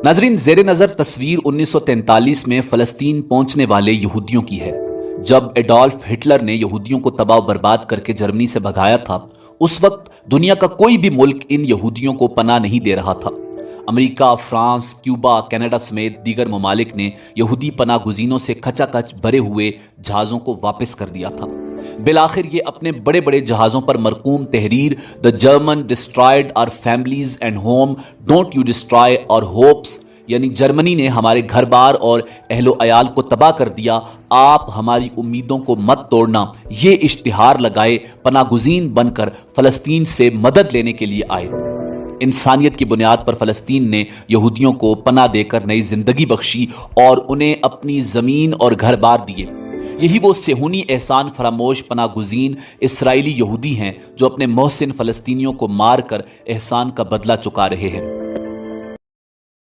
ناظرین، زیر نظر تصویر 1943 میں فلسطین پہنچنے والے یہودیوں کی ہے۔ جب ایڈولف ہٹلر نے یہودیوں کو تباہ و برباد کر کے جرمنی سے بھگایا تھا، اس وقت دنیا کا کوئی بھی ملک ان یہودیوں کو پناہ نہیں دے رہا تھا۔ امریکہ، فرانس، کیوبا، کینیڈا سمیت دیگر ممالک نے یہودی پناہ گزینوں سے کھچا کھچ بھرے ہوئے جہازوں کو واپس کر دیا تھا۔ بالآخر یہ اپنے بڑے بڑے جہازوں پر مرقوم تحریر "The German destroyed our families and home, don't you destroy our hopes" یعنی جرمنی نے ہمارے گھر بار اور اہل و عیال کو تباہ کر دیا، آپ ہماری امیدوں کو مت توڑنا، یہ اشتہار لگائے پناہ گزین بن کر فلسطین سے مدد لینے کے لیے آئے۔ انسانیت کی بنیاد پر فلسطین نے یہودیوں کو پناہ دے کر نئی زندگی بخشی اور انہیں اپنی زمین اور گھر بار دیے۔ یہی وہ صہیونی احسان فراموش پناہ گزین اسرائیلی یہودی ہیں جو اپنے محسن فلسطینیوں کو مار کر احسان کا بدلہ چکا رہے ہیں۔